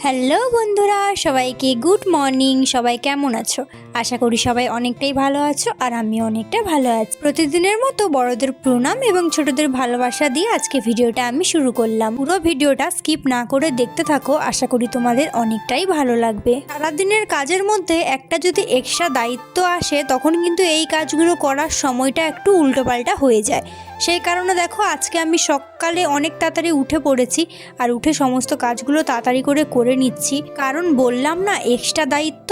Hello বন্ধুরা, সবাইকে good morning. সবাই কেমন আছো? আশা করি সবাই অনেকটাই ভালো আছো, আর আমি অনেকটা ভালো আছি। প্রতিদিনের মতো বড়দের প্রণাম এবং ছোটদের ভালোবাসা দিয়ে আজকে ভিডিওটা আমি শুরু করলাম। পুরো ভিডিওটা স্কিপ না করে দেখতে থাকো, আশা করি তোমাদের অনেকটাই ভালো লাগবে। সারাদিনের কাজের মধ্যে একটা যদি এক্সট্রা দায়িত্ব আসে, তখন কিন্তু এই কাজগুলো করার সময়টা একটু উল্টোপাল্টা হয়ে যায়। সেই কারণে দেখো, আজকে আমি সকালে অনেক তাড়াতাড়ি উঠে পড়েছি, আর উঠে সমস্ত কাজগুলো তাড়াতাড়ি করে নিচ্ছি। কারণ বললাম না, এক্সট্রা দায়িত্ব।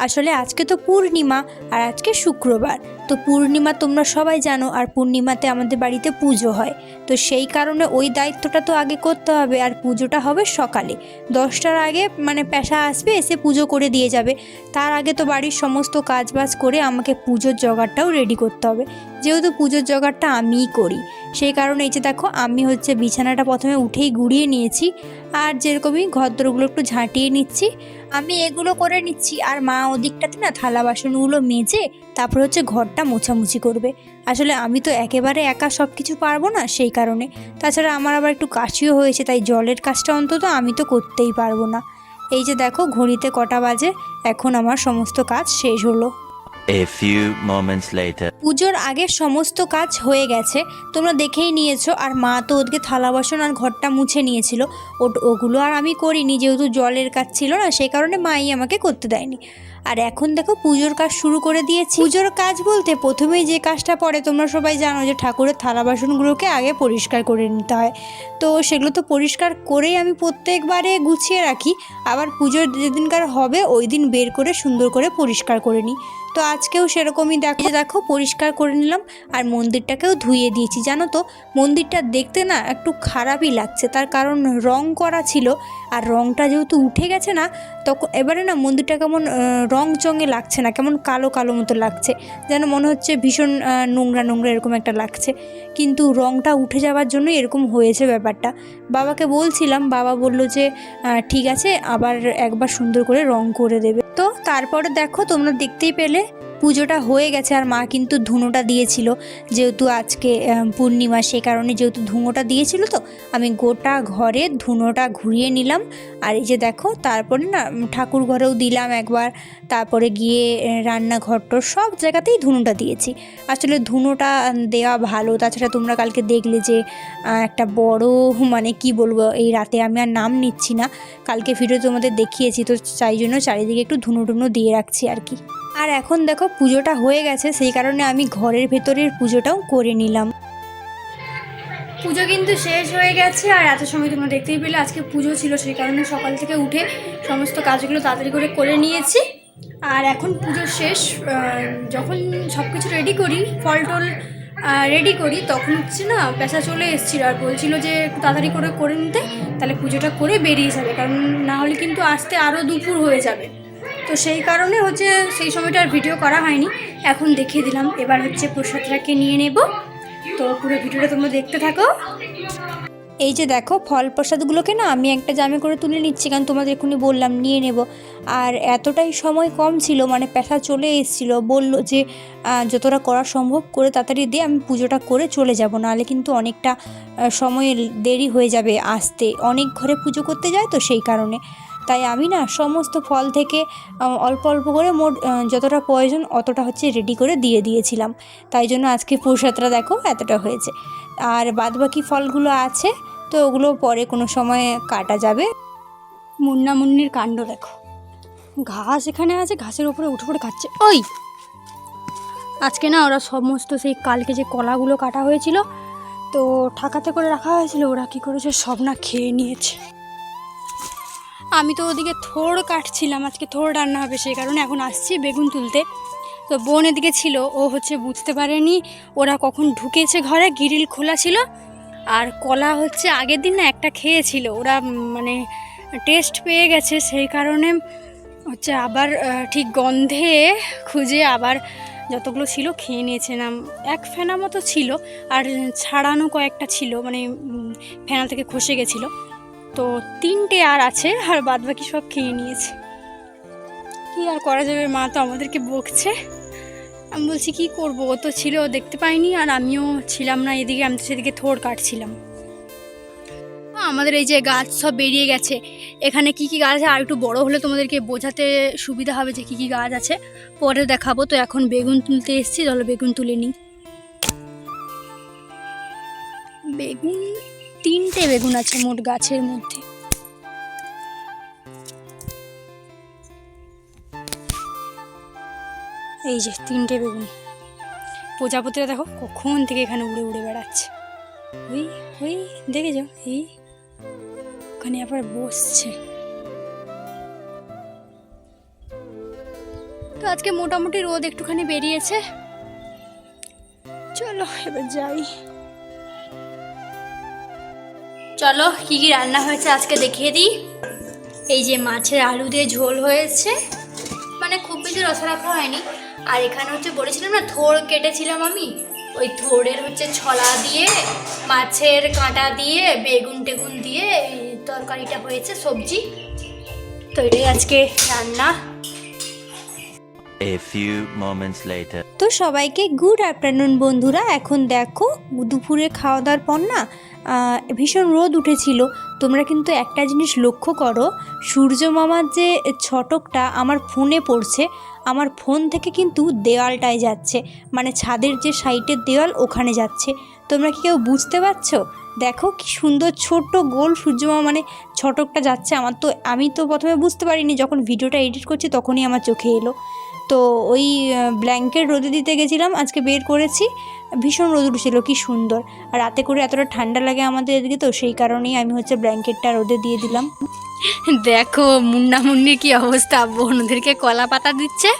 আসলে আজকে তো পূর্ণিমা, আর আজকে শুক্রবার। তো পূর্ণিমা তোমরা সবাই জানো, আর পূর্ণিমাতে আমাদের বাড়িতে পুজো হয়। তো সেই কারণে ওই দায়িত্বটা তো আগে করতে হবে, আর পুজোটা হবে সকালে 10টার আগে। মানে পেশা আসবে, এসে পুজো করে দিয়ে যাবে। তার আগে তো বাড়ির সমস্ত কাজবাজ করে আমাকে পুজোর জোগাড়টাও রেডি করতে হবে, যেহেতু পুজোর জোগাড়টা আমিই করি। সেই কারণে এই যে দেখো, আমি বিছানাটা প্রথমে উঠেই গুড়িয়ে নিয়েছি, আর যেরকমই ঘরদোরগুলো একটু ঝাঁটিয়ে নিচ্ছি। আমি এগুলো করে নিচ্ছি, আর মা ওদিকটাতে না থালা বাসনগুলো মেজে তারপর ঘরটা মোছামুছি করবে। আসলে আমি তো একেবারে একা সব কিছু পারবো না, সেই কারণে। তাছাড়া আমার আবার একটু কাশিও হয়েছে, তাই জলের কাজটা অন্তত আমি তো করতেই পারবো না। এই যে দেখো, ঘড়িতে কটা বাজে, এখন আমার সমস্ত কাজ শেষ হলো। A few moments later. পুজোর আগের সমস্ত কাজ হয়ে গেছে, তোমরা দেখেই নিয়েছো। আর মা তো ওদিকে থালা বাসন আর ঘরটা মুছে নিয়েছিল। ওগুলো আর আমি করিনি, যেহেতু জলের কাজ ছিল না, সেই কারণে মাই আমাকে করতে দেয়নি। আর এখন দেখো, পুজোর কাজ শুরু করে দিয়েছি। পুজোর কাজ বলতে প্রথমেই যে কাজটা পড়ে, তোমরা সবাই জানো যে ঠাকুরের থালা বাসনগুলোকে আগে পরিষ্কার করে নিতে হয়। তো সেগুলো তো পরিষ্কার করেই আমি প্রত্যেকবারে গুছিয়ে রাখি। আবার পুজোর যেদিনকার হবে ওই দিন বের করে সুন্দর করে পরিষ্কার করে নিই। তো আজকেও সেরকমই দেখো পরিষ্কার করে নিলাম, আর মন্দিরটাকেও ধুয়ে দিয়েছি। জানো তো, মন্দিরটা দেখতে না একটু খারাপই লাগছে, তার কারণ রং করা ছিল, আর রংটা যেহেতু উঠে গেছে না, তখন এবারে না মন্দিরটা কেমন রং চঙে লাগছে না, কেমন কালো কালো মতো লাগছে, যেন মনে হচ্ছে ভীষণ নোংরা নোংরা এরকম একটা লাগছে। কিন্তু রংটা উঠে যাওয়ার জন্য এরকম হয়েছে ব্যাপারটা। বাবাকে বলছিলাম, বাবা বলল যে ঠিক আছে, আবার একবার সুন্দর করে রং করে দেবে। তো তারপরে দেখো, তোমরা দেখতেই পেলে পুজোটা হয়ে গেছে, আর মা কিন্তু ধুনোটা দিয়েছিল। যেহেতু আজকে পূর্ণিমা, সেই কারণে যেহেতু ধুনোটা দিয়েছিল, তো আমি গোটা ঘরে ধুনোটা ঘুরিয়ে নিলাম। আর এই যে দেখো, তারপরে না ঠাকুর ঘরেও দিলাম একবার, তারপরে গিয়ে রান্নাঘরটোর সব জায়গাতেই ধুনোটা দিয়েছি। আসলে ধুনোটা দেওয়া ভালো। তাছাড়া তোমরা কালকে দেখলে যে একটা বড়, মানে কি বলবো, এই রাতে আমি আর নাম নিচ্ছি না, কালকে ভিডিও তোমাদের দেখিয়েছি, তো তাই জন্য চারিদিকে একটু ধুনো টুনো দিয়ে রাখছি আর কি। আর এখন দেখো, পুজোটা হয়ে গেছে, সেই কারণে আমি ঘরের ভেতরের পুজোটাও করে নিলাম। পুজো কিন্তু শেষ হয়ে গেছে, আর এত সময় তোমরা দেখতেই পেলে আজকে পুজো ছিল, সেই কারণে সকাল থেকে উঠে সমস্ত কাজগুলো তাড়াতাড়ি করে নিয়েছি। আর এখন পুজো শেষ, যখন সব কিছু রেডি করি, ফল টল রেডি করি, তখন না পেশা চলে এসেছিল, আর বলছিল যে একটু তাড়াতাড়ি করে নিতে, তাহলে পুজোটা করে বেরিয়ে যাবে, কারণ না হলে কিন্তু আসতে আরও দুপুর হয়ে যাবে। তো সেই কারণে সেই সময়টা আর ভিডিও করা হয়নি। এখন দেখিয়ে দিলাম। এবার প্রসাদটাকে নিয়ে নেব, তো পুরো ভিডিওটা তোমরা দেখতে থাকো। এই যে দেখো, ফল প্রসাদগুলোকে না আমি একটা জামে করে তুলে নিচ্ছি, কারণ তোমাদের এক্ষুনি বললাম নিয়ে নেব। আর এতটাই সময় কম ছিল, মানে পেশা চলে এসেছিলো, বললো যে যতটা করা সম্ভব করে তাড়াতাড়ি দিয়ে আমি পুজোটা করে চলে যাব, নাহলে কিন্তু অনেকটা সময় দেরি হয়ে যাবে আসতে। অনেক ঘরে পুজো করতে যায়, তো সেই কারণে তাই আমি না সমস্ত ফল থেকে অল্প অল্প করে মোট যতটা প্রয়োজন অতটা রেডি করে দিয়ে দিয়েছিলাম। তাই জন্য আজকে প্রসাদটা দেখো এতটা হয়েছে, আর বাদবাকি ফলগুলো আছে, তো ওগুলো পরে কোনো সময় কাটা যাবে। মুন্না মুন্নির কাণ্ড দেখো, ঘাস এখানে আছে, ঘাসের উপরে উঠে পড়ে খাচ্ছে। ওই আজকে না ওরা সমস্ত সেই কালকে যে কলাগুলো কাটা হয়েছিল, তো ঠাকাতে করে রাখা হয়েছিল, ওরা কী করেছে সব না খেয়ে নিয়েছে। আমি তো ওদিকে থোড় কাটছিলাম, আজকে থোড় রান্না হবে, সেই কারণে এখন আসছি বেগুন তুলতে। তো বোন এদিকে ছিল, ও বুঝতে পারেনি ওরা কখন ঢুকেছে ঘরে, গ্রিল খোলা ছিল। আর কলা আগের দিন না একটা খেয়েছিল, ওরা মানে টেস্ট পেয়ে গেছে, সেই কারণে আবার ঠিক গন্ধে খুঁজে আবার যতগুলো ছিল খেয়ে নিয়েছে। না এক ফেনা মতো ছিল, আর ছাড়ানো কয়েকটা ছিল, মানে ফেনা থেকে খসে গেছিলো। তো 3টে আর আছে, আর বাদবাকি সব খেয়ে নিয়েছে। কি আর করা যাবে, মা তো আমাদেরকে বকছে। আমি বলছি কি করব, ও তো ছিল, দেখতে পাইনি, আর আমিও ছিলাম না এদিকে, আমি তো সেদিকে থোড় কাটছিলাম। আমাদের এই যে গাছ সব বেরিয়ে গেছে। এখানে কি কি গাছ আছে আর একটু বড় হলে তোমাদেরকে বোঝাতে সুবিধা হবে যে কি কি গাছ আছে, পরে দেখাবো। তো এখন বেগুন তুলতে এসেছি, চলো বেগুন তুলে নিই। বেগুন 3টে বেগুন আছে মোট গাছের মধ্যে। এই যে 3টে বেগুন। প্রজাপতিরা দেখো কখন থেকে এখানে উড়ে উড়ে বেড়াচ্ছে। ওই ওই দেখে যাও, এই ওখানে আবার বসছে। তো আজকে মোটামুটি রোদ একটুখানি বেরিয়েছে, চলো এবার যাই। চলো কি কি রান্না হয়েছে আজকে দেখিয়ে দিই। এই যে মাছের আলু দিয়ে ঝোল হয়েছে, মানে খুব বেশি রসা রাখা হয়নি। আর এখানে হচ্ছে বলেছিলাম না থোড় কেটেছিলাম আমি, ওই থোড়ের হচ্ছে ছলা দিয়ে মাছের কাঁটা দিয়ে বেগুন টেগুন দিয়ে তরকারিটা হয়েছে, সবজি। তো এটাই আজকে রান্না। A few moments later. তো সবাইকে গুড আফটারনুন বন্ধুরা। এখন দেখো দুপুরে খাওয়া দাওয়ার পর না ভীষণ রোদ উঠেছিল। তোমরা কিন্তু একটা জিনিস লক্ষ্য করো, সূর্য মামার যে ছটকটা আমার ফোনে পড়ছে, আমার ফোন থেকে কিন্তু দেওয়ালটায় যাচ্ছে, মানে ছাদের যে সাইডের দেওয়াল ওখানে যাচ্ছে। তোমরা কি কেউ বুঝতে পারছো? দেখো কি সুন্দর ছোট্ট গোল সূর্যমামা মানে ছটকটা যাচ্ছে। আমি তো প্রথমে বুঝতে পারিনি, যখন ভিডিওটা এডিট করছি তখনই আমার চোখে এলো। তো ওই ব্ল্যাঙ্কেট রোদে দিতে গেছিলাম, আজকে বের করেছি, ভীষণ রোদ উঠেছিল, কি সুন্দর। আর রাতে করে এতটা ঠান্ডা লাগে আমাদের এদিকে, তো সেই কারণেই আমি হচ্ছে ব্ল্যাঙ্কেটটা রোদে দিয়ে দিলাম। দেখো মুন্না মুন্নির কি অবস্থা, বোনদেরকে কলা পাতা দিচ্ছে,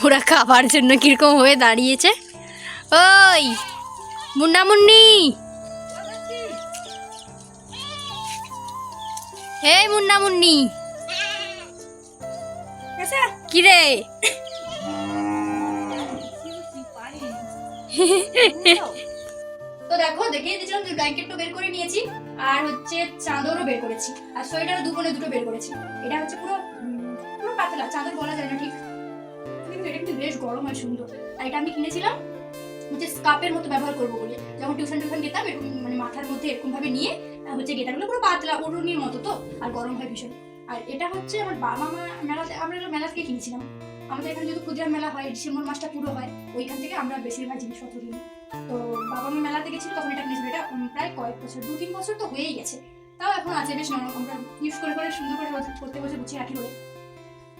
ওরা খাবার জন্য কিরকম হয়ে দাঁড়িয়েছে। ওই মুন্না মুন্নি, হে মুন্না মুন্নি, কি রে? তো দেখো দেখিয়ে দিয়েছিলাম যে ব্ল্যাঙ্কেটটা বের করে নিয়েছি, আর হচ্ছে চাদরও বের করেছি, আর সোয়েটারও দুটো বের করেছি। এটা হচ্ছে পুরো পুরো পাতলা চাদর বলা যায় না ঠিক, কিন্তু এটা কিন্তু বেশ গরম হয় সুন্দর। আর এটা আমি কিনেছিলাম হচ্ছে স্কার্ফের মতো ব্যবহার করবো বলে, যখন টিউশন গেতাম এরকম মানে মাথার মধ্যে এরকম ভাবে নিয়ে হচ্ছে গেতাগুলো পুরো পাতলা ওড়নির মতো, তো আর গরম হয় ভীষণ। আর এটা হচ্ছে আমার বাবা মা মেলাতে, আমরা মেলা থেকে কিনেছিলাম। আমাদের এখানে যেহেতু ক্ষুদ্র মেলা হয়, ডিসেম্বর মাসটা পুরো হয়, ওইখান থেকে আমরা বেশিরভাগ জিনিসপত্র কিনি। তো বাবা মা মেলাতে গেছিল তখন এটা কিনেছিল। এটা প্রায় কয়েক বছর, 2-3 বছর তো হয়েই গেছে, তাও এখন আছে বেশ নরম, আমরা ইউজ করে সুন্দর করে প্রত্যেক বছর গুছিয়ে রাখি বলে।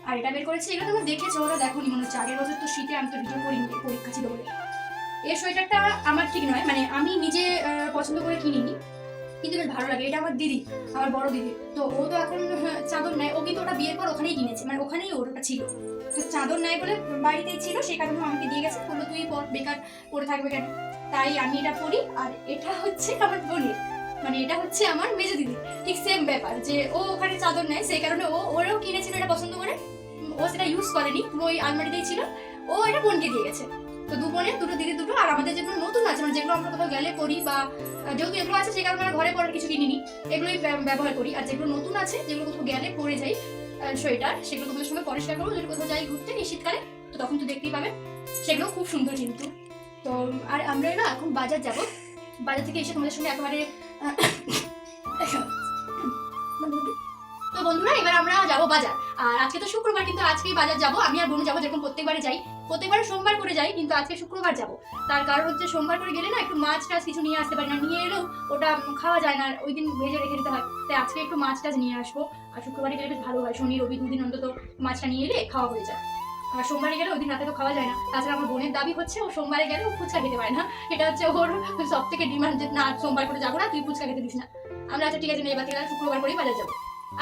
আর এটা বের করেছি, এগুলো তোমরা দেখেছো, ওরা দেখোনি মনে হচ্ছে। আগের বছর তো শীতে আমি তো ভিডিও করিনি, পরীক্ষা ছিল বলে। এই সোয়েটারটা আমার ঠিক নয়, মানে আমি নিজে পছন্দ করে কিনিনি, কিন্তু বেশ ভালো লাগে। এটা আমার দিদি, আমার বড় দিদি, তো ও তো এখন চাদর নেয়, ও কিন্তু ওটা বিয়ের পর ওখানেই কিনেছে, মানে ওখানেই ওটা ছিল। তো চাদর নেয় বলে বাড়িতেই ছিল, সেই কারণে আমাকে দিয়ে গেছে, বললো তুই পর, বেকার পরে থাকবে কেন। তাই আমি এটা পরি। আর এটা হচ্ছে আমার বোনের, মানে এটা হচ্ছে আমার মেজো দিদি, ঠিক সেম ব্যাপার, যে ও ওখানে চাদর নেয়, সেই কারণে ওরাও কিনেছিল এটা পছন্দ করে। ও সেটা ইউজ করেনি, পুরো ওই আলমারিতেই ছিল, ও এটা বোনকে দিয়ে গেছে। তো দু বোনের দুটো দিদি দুটো। আর আমাদের যেগুলো নতুন আছে, মানে যেগুলো আমরা কোথাও গেলে পরি, বা যেহেতু এগুলো আছে সেই কারণে আমরা ঘরে পরার কিছু কিনিনি, এগুলোই ব্যবহার করি। আর যেগুলো নতুন আছে, যেগুলো কোথাও গেলে পরে যাই সোয়েটার, সেগুলো তোমাদের সঙ্গে পরে শেয়ার করবো। যদি কোথাও যাই ঘুরতে এই শীতকালে, তো তখন তো দেখতেই পাবে, সেগুলো খুব সুন্দর কিন্তু। তো আর আমরা না এখন বাজার যাব, বাজার থেকে এসে তোমাদের সঙ্গে একেবারে তো বন্ধুরা এবার আমরা যাবো বাজার। আর আজকে তো শুক্রবার, কিন্তু আজকেই বাজার যাব, আমি আর বোন যাবো, যেরকম প্রত্যেকবারে যাই, প্রত্যেকবারে সোমবার করে যাই, কিন্তু আজকে শুক্রবার যাব। তার কারণ হচ্ছে সোমবার করে গেলে না একটু মাছ টাছ কিছু নিয়ে আসতে পারি না, নিয়ে এলেও ওটা খাওয়া যায় না, ওই দিন ভেজে রেখে দিতে হয়। তাই আজকে একটু মাছ টাছ নিয়ে আসবো। আর শুক্রবারে গেলে বেশ ভালো হয়, শনি রবি 2 দিন অন্তত মাছটা নিয়ে এলে খাওয়া হয়ে যায়। আর সোমবারে গেলে ওই দিন রাতে তো খাওয়া যায় না। তাছাড়া আমার বোনের দাবি হচ্ছে ও সোমবারে গেলে ও ফুচকা খেতে পারে না, এটা হচ্ছে ওর সব থেকে ডিমান্ড, যে না সোমবার করে যাবো না, তুই ফুচকা খেতে দিস না। আমরা আচ্ছা ঠিক আছে, এবার থেকে শুক্রবার করেই বাজার যাবো।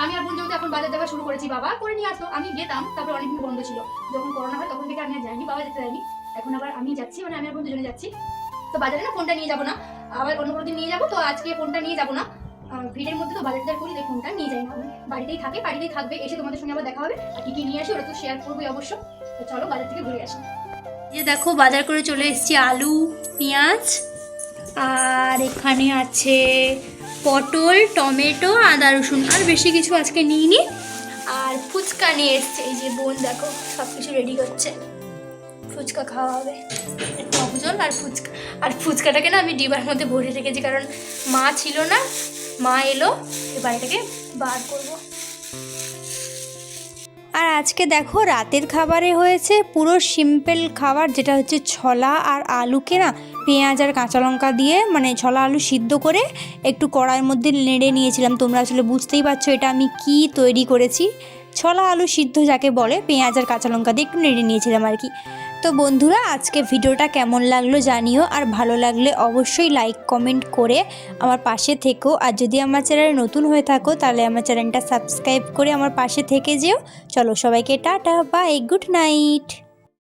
আমি আর বোন যেহেতু এখন বাজার যাওয়া শুরু করেছি, বাবা করে নিয়ে আসতো, আমি যেতাম, তারপরে অনেকদিন বন্ধ ছিল, যখন করোনা হয় তখন থেকে আমি আর যাইনি, বাবা যেতে যায়নি, এখন আবার আমি যাচ্ছি, মানে আমি আর বোন দুজনে যাচ্ছি। তো বাজারে না ফোনটা নিয়ে যাবো না, আবার অন্য কোনো দিন নিয়ে যাবো, তো আজকে ফোনটা নিয়ে যাবো না, ভিড়ের মধ্যে তো বাজার করি, তাই ফোনটা নিয়ে যাই না, বাড়িতেই থাকবে, এসে তোমাদের সঙ্গে আবার দেখা হবে। আর কি কি নিয়ে আসি ওটা তো শেয়ার করবোই অবশ্য। তো চলো বাজার থেকে ঘুরে আসি। এই দেখো বাজার করে চলে এসেছি, আলু, পেঁয়াজ, আর এখানে আছে পটল, টমেটো, আদা রসুন, আর বেশি কিছু আজকে নিইনি। আর ফুচকা নিয়ে এসছে, এই যে বোন দেখো সব কিছু রেডি করছে, ফুচকা খাওয়া হবে, মগজল আর ফুচকা। আর ফুচকাটাকে না আমি ডিবার মধ্যে ভরে রেখেছি, কারণ মা ছিল না, মা এলো, এবার এটাকে বার করবো। আর আজকে দেখো রাতের খাবারে হয়েছে পুরো সিম্পল খাবার, যেটা হচ্ছে ছোলা আর আলুকে না পেঁয়াজ আর কাঁচা লঙ্কা দিয়ে মানে ছোলা আলু সিদ্ধ করে একটু কড়াইয়ের মধ্যে নেড়ে নিয়েছিলাম। তোমরা আসলে বুঝতেই পারছো এটা আমি কি তৈরি করেছি। ছোলা আলু সিদ্ধ যাকে বলে, পেঁয়াজ আর কাঁচা লঙ্কা দিয়ে একটু নেড়ে নিয়েছিলাম আর কি। তো বন্ধুরা আজকে ভিডিওটা কেমন লাগলো জানিও, আর ভালো লাগলে অবশ্যই লাইক কমেন্ট করে আমার পাশে থেকো। আর যদি আমার চ্যানেলে নতুন হয়ে থাকো তাহলে আমার চ্যানেলটা সাবস্ক্রাইব করে আমার পাশে থেকে যেও। চলো সবাইকে টাটা, বাই, গুড নাইট।